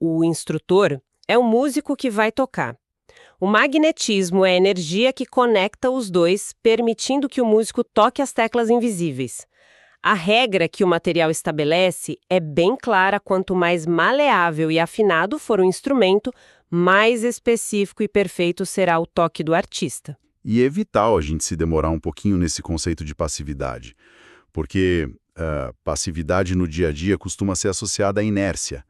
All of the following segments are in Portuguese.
O instrutor é o músico que vai tocar. O magnetismo é a energia que conecta os dois, permitindo que o músico toque as teclas invisíveis. A regra que o material estabelece é bem clara: quanto mais maleável e afinado for o instrumento, mais específico e perfeito será o toque do artista. E é vital a gente se demorar um pouquinho nesse conceito de passividade, porque passividade no dia a dia costuma ser associada à inércia.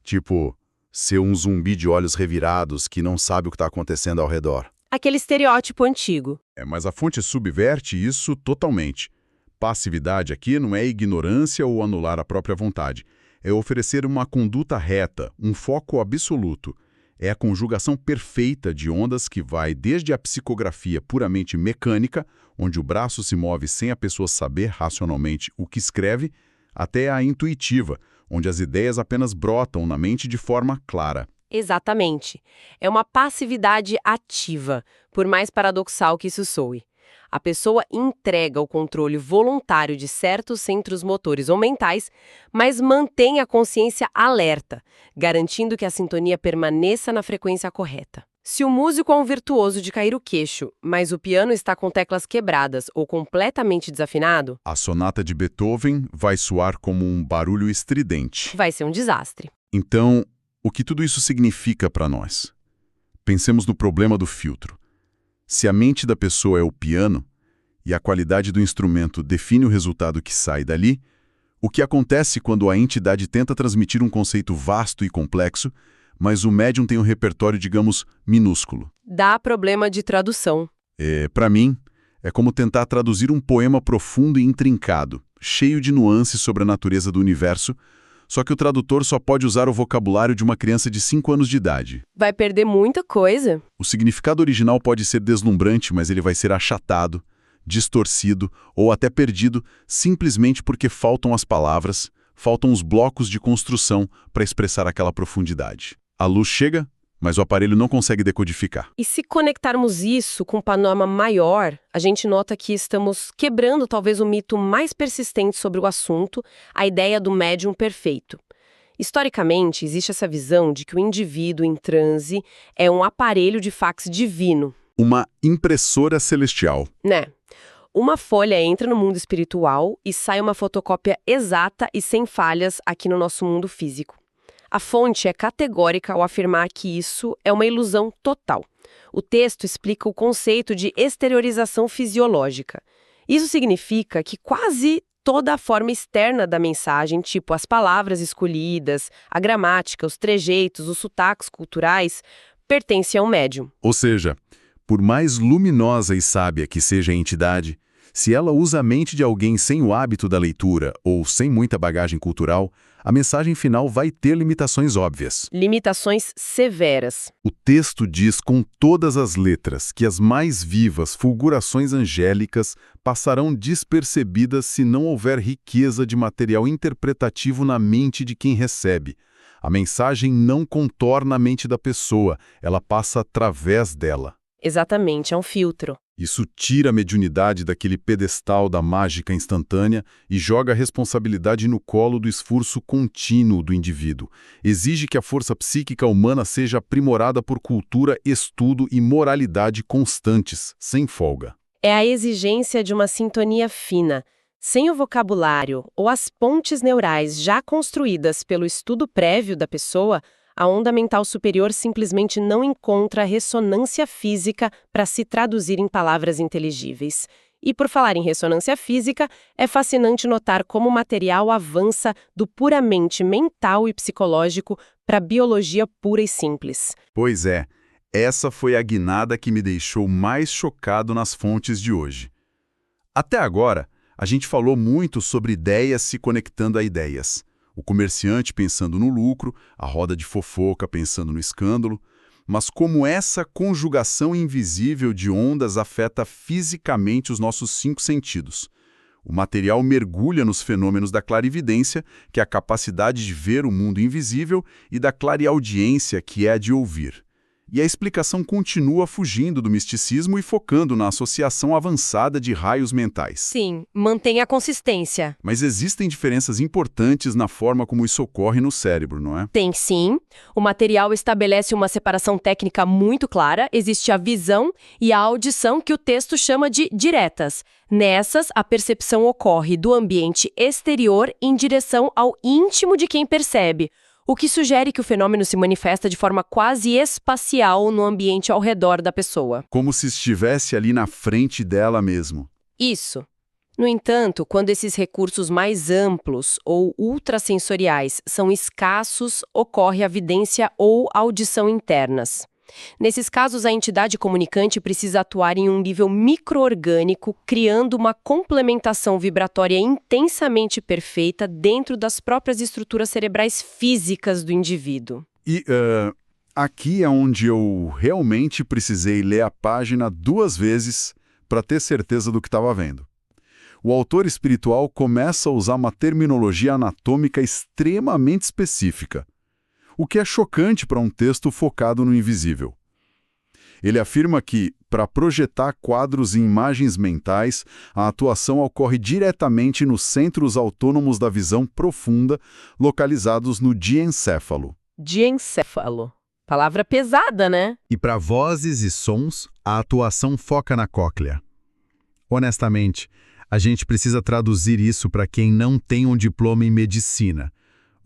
Tipo, ser um zumbi de olhos revirados que não sabe o que está acontecendo ao redor. Aquele estereótipo antigo. Mas a fonte subverte isso totalmente. Passividade aqui não é ignorância ou anular a própria vontade. É oferecer uma conduta reta, um foco absoluto. É a conjugação perfeita de ondas que vai desde a psicografia puramente mecânica, onde o braço se move sem a pessoa saber racionalmente o que escreve, até a intuitiva, onde as ideias apenas brotam na mente de forma clara. Exatamente. É uma passividade ativa, por mais paradoxal que isso soe. A pessoa entrega o controle voluntário de certos centros motores ou mentais, mas mantém a consciência alerta, garantindo que a sintonia permaneça na frequência correta. Se o músico é um virtuoso de cair o queixo, mas o piano está com teclas quebradas ou completamente desafinado, A sonata de Beethoven vai soar como um barulho estridente. vai ser um desastre. Então, o que tudo isso significa para nós? Pensemos no problema do filtro. Se a mente da pessoa é o piano e a qualidade do instrumento define o resultado que sai dali, o que acontece quando a entidade tenta transmitir um conceito vasto e complexo, mas o médium tem um repertório, digamos, minúsculo? Dá problema de tradução. Para mim, é como tentar traduzir um poema profundo e intrincado, cheio de nuances sobre a natureza do universo, só que o tradutor só pode usar o vocabulário de uma criança de 5 anos de idade. Vai perder muita coisa. O significado original pode ser deslumbrante, mas ele vai ser achatado, distorcido ou até perdido simplesmente porque faltam as palavras, faltam os blocos de construção para expressar aquela profundidade. A luz chega, mas o aparelho não consegue decodificar. E se conectarmos isso com um panorama maior, a gente nota que estamos quebrando talvez o mito mais persistente sobre o assunto, a ideia do médium perfeito. Historicamente, existe essa visão de que o indivíduo em transe é um aparelho de fax divino, Uma impressora celestial. né? Uma folha entra no mundo espiritual e sai uma fotocópia exata e sem falhas aqui no nosso mundo físico. A fonte é categórica ao afirmar que isso é uma ilusão total. O texto explica o conceito de exteriorização fisiológica. Isso significa que quase toda a forma externa da mensagem, tipo as palavras escolhidas, a gramática, os trejeitos, os sotaques culturais, pertence ao médium. Ou seja, por mais luminosa e sábia que seja a entidade, se ela usa a mente de alguém sem o hábito da leitura ou sem muita bagagem cultural, a mensagem final vai ter limitações óbvias. Limitações severas. O texto diz com todas as letras que as mais vivas fulgurações angélicas passarão despercebidas se não houver riqueza de material interpretativo na mente de quem recebe. A mensagem não contorna a mente da pessoa, ela passa através dela. Exatamente, é um filtro. Isso tira a mediunidade daquele pedestal da mágica instantânea e joga a responsabilidade no colo do esforço contínuo do indivíduo. Exige que a força psíquica humana seja aprimorada por cultura, estudo e moralidade constantes, sem folga. É a exigência de uma sintonia fina. Sem o vocabulário ou as pontes neurais já construídas pelo estudo prévio da pessoa, a onda mental superior simplesmente não encontra ressonância física para se traduzir em palavras inteligíveis. E por falar em ressonância física, é fascinante notar como o material avança do puramente mental e psicológico para a biologia pura e simples. Pois é, essa foi a guinada que me deixou mais chocado nas fontes de hoje. Até agora, a gente falou muito sobre ideias se conectando a ideias. O comerciante pensando no lucro, a roda de fofoca pensando no escândalo, mas como essa conjugação invisível de ondas afeta fisicamente os nossos 5 sentidos. O material mergulha nos fenômenos da clarividência, que é a capacidade de ver o mundo invisível, e da clareaudiência, que é a de ouvir. E a explicação continua fugindo do misticismo e focando na associação avançada de raios mentais. Sim, mantém a consistência. Mas existem diferenças importantes na forma como isso ocorre no cérebro, não é? Tem sim. O material estabelece uma separação técnica muito clara. Existe a visão e a audição, que o texto chama de diretas. Nessas, a percepção ocorre do ambiente exterior em direção ao íntimo de quem percebe, o que sugere que o fenômeno se manifesta de forma quase espacial no ambiente ao redor da pessoa. Como se estivesse ali na frente dela mesmo. Isso. No entanto, quando esses recursos mais amplos ou ultrassensoriais são escassos, ocorre a vidência ou audição internas. Nesses casos, a entidade comunicante precisa atuar em um nível micro-orgânico, criando uma complementação vibratória intensamente perfeita dentro das próprias estruturas cerebrais físicas do indivíduo. E aqui é onde eu realmente precisei ler a página 2 vezes para ter certeza do que estava vendo. O autor espiritual começa a usar uma terminologia anatômica extremamente específica, o que é chocante para um texto focado no invisível. Ele afirma que, para projetar quadros e imagens mentais, a atuação ocorre diretamente nos centros autônomos da visão profunda, localizados no diencéfalo. Diencéfalo. Palavra pesada, né? E para vozes e sons, a atuação foca na cóclea. Honestamente, a gente precisa traduzir isso para quem não tem um diploma em medicina.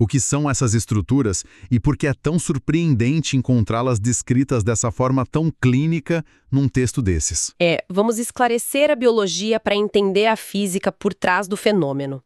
O que são essas estruturas e por que é tão surpreendente encontrá-las descritas dessa forma tão clínica num texto desses? Vamos esclarecer a biologia para entender a física por trás do fenômeno.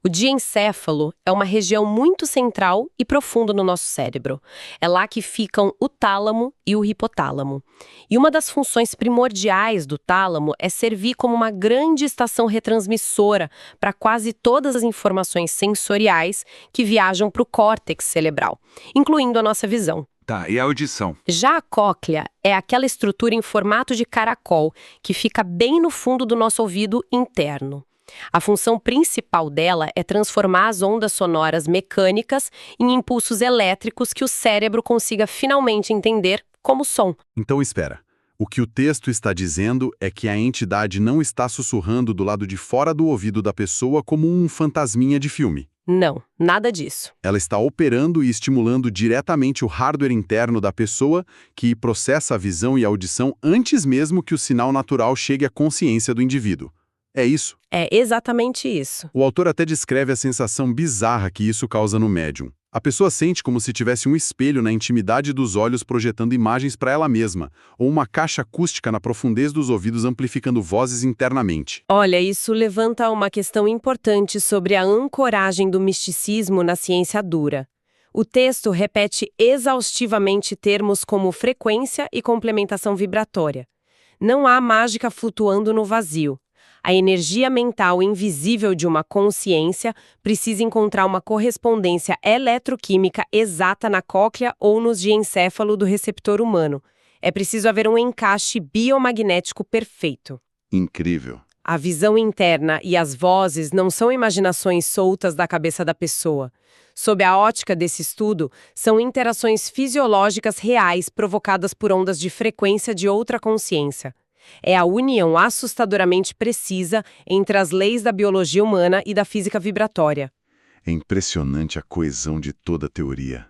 O diencéfalo é uma região muito central e profunda no nosso cérebro. É lá que ficam o tálamo e o hipotálamo. E uma das funções primordiais do tálamo é servir como uma grande estação retransmissora para quase todas as informações sensoriais que viajam para o córtex cerebral, incluindo a nossa visão. Tá, e a audição? Já a cóclea é aquela estrutura em formato de caracol que fica bem no fundo do nosso ouvido interno. A função principal dela é transformar as ondas sonoras mecânicas em impulsos elétricos que o cérebro consiga finalmente entender como som. Então espera. O que o texto está dizendo é que a entidade não está sussurrando do lado de fora do ouvido da pessoa como um fantasminha de filme. Não, nada disso. Ela está operando e estimulando diretamente o hardware interno da pessoa, que processa a visão e a audição antes mesmo que o sinal natural chegue à consciência do indivíduo. É isso? É exatamente isso. O autor até descreve a sensação bizarra que isso causa no médium. A pessoa sente como se tivesse um espelho na intimidade dos olhos projetando imagens para ela mesma, ou uma caixa acústica na profundez dos ouvidos amplificando vozes internamente. Olha, isso levanta uma questão importante sobre a ancoragem do misticismo na ciência dura. O texto repete exaustivamente termos como frequência e complementação vibratória. Não há mágica flutuando no vazio. A energia mental invisível de uma consciência precisa encontrar uma correspondência eletroquímica exata na cóclea ou nos diencéfalo do receptor humano. É preciso haver um encaixe biomagnético perfeito. Incrível. A visão interna e as vozes não são imaginações soltas da cabeça da pessoa. Sob a ótica desse estudo, são interações fisiológicas reais provocadas por ondas de frequência de outra consciência. É a união assustadoramente precisa entre as leis da biologia humana e da física vibratória. É impressionante a coesão de toda a teoria.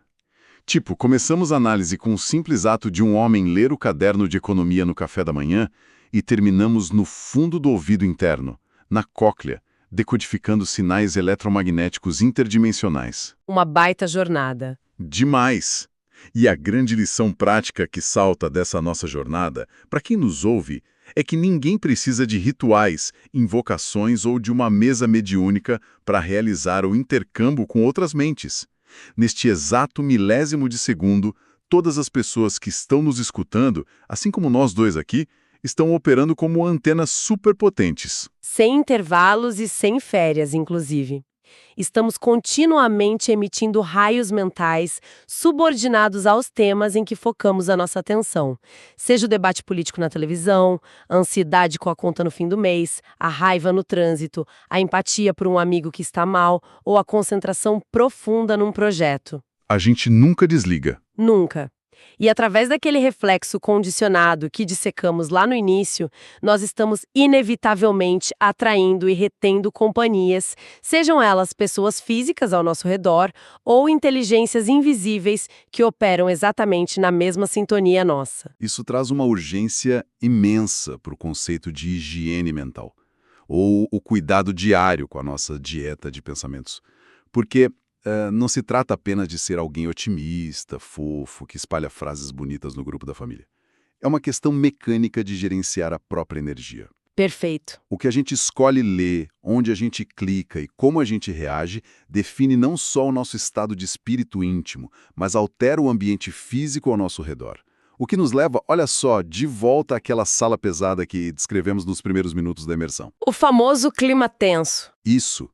Tipo, começamos a análise com o simples ato de um homem ler o caderno de economia no café da manhã e terminamos no fundo do ouvido interno, na cóclea, decodificando sinais eletromagnéticos interdimensionais. Uma baita jornada. Demais! E a grande lição prática que salta dessa nossa jornada, para quem nos ouve, é que ninguém precisa de rituais, invocações ou de uma mesa mediúnica para realizar o intercâmbio com outras mentes. Neste exato milésimo de segundo, todas as pessoas que estão nos escutando, assim como nós dois aqui, estão operando como antenas superpotentes. Sem intervalos e sem férias, inclusive. Estamos continuamente emitindo raios mentais subordinados aos temas em que focamos a nossa atenção. Seja o debate político na televisão, a ansiedade com a conta no fim do mês, a raiva no trânsito, a empatia por um amigo que está mal ou a concentração profunda num projeto. A gente nunca desliga. Nunca. E através daquele reflexo condicionado que dissecamos lá no início, nós estamos inevitavelmente atraindo e retendo companhias, sejam elas pessoas físicas ao nosso redor ou inteligências invisíveis que operam exatamente na mesma sintonia nossa. Isso traz uma urgência imensa para o conceito de higiene mental, ou o cuidado diário com a nossa dieta de pensamentos. Porque não se trata apenas de ser alguém otimista, fofo, que espalha frases bonitas no grupo da família. É uma questão mecânica de gerenciar a própria energia. Perfeito. O que a gente escolhe ler, onde a gente clica e como a gente reage, define não só o nosso estado de espírito íntimo, mas altera o ambiente físico ao nosso redor. O que nos leva, olha só, de volta àquela sala pesada que descrevemos nos primeiros minutos da imersão. O famoso clima tenso. Isso.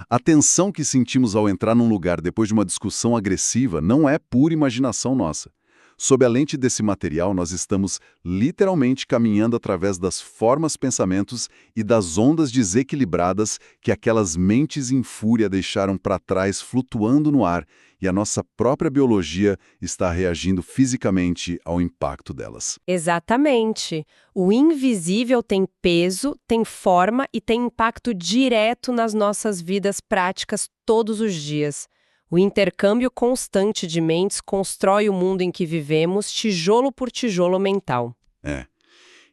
A tensão que sentimos ao entrar num lugar depois de uma discussão agressiva não é pura imaginação nossa. Sob a lente desse material, nós estamos literalmente caminhando através das formas, pensamentos e das ondas desequilibradas que aquelas mentes em fúria deixaram para trás flutuando no ar, e a nossa própria biologia está reagindo fisicamente ao impacto delas. Exatamente. O invisível tem peso, tem forma e tem impacto direto nas nossas vidas práticas todos os dias. O intercâmbio constante de mentes constrói o mundo em que vivemos, tijolo por tijolo mental.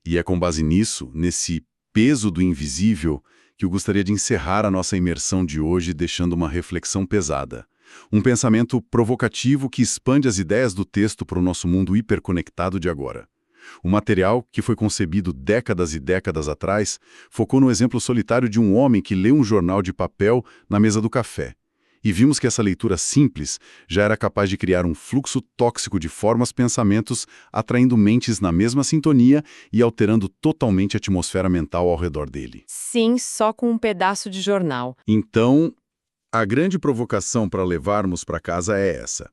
E é com base nisso, nesse peso do invisível, que eu gostaria de encerrar a nossa imersão de hoje deixando uma reflexão pesada. Um pensamento provocativo que expande as ideias do texto para o nosso mundo hiperconectado de agora. O material, que foi concebido décadas e décadas atrás, focou no exemplo solitário de um homem que lê um jornal de papel na mesa do café. E vimos que essa leitura simples já era capaz de criar um fluxo tóxico de formas, pensamentos, atraindo mentes na mesma sintonia e alterando totalmente a atmosfera mental ao redor dele. Sim, só com um pedaço de jornal. Então, a grande provocação para levarmos para casa é essa.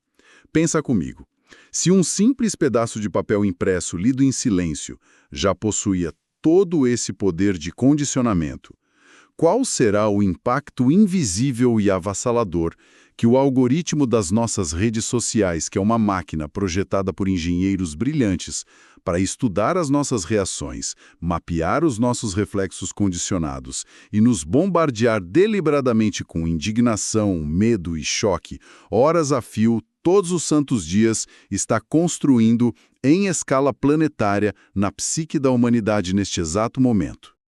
Pensa comigo. Se um simples pedaço de papel impresso lido em silêncio já possuía todo esse poder de condicionamento, qual será o impacto invisível e avassalador que o algoritmo das nossas redes sociais, que é uma máquina projetada por engenheiros brilhantes para estudar as nossas reações, mapear os nossos reflexos condicionados e nos bombardear deliberadamente com indignação, medo e choque, horas a fio, todos os santos dias, está construindo em escala planetária na psique da humanidade neste exato momento?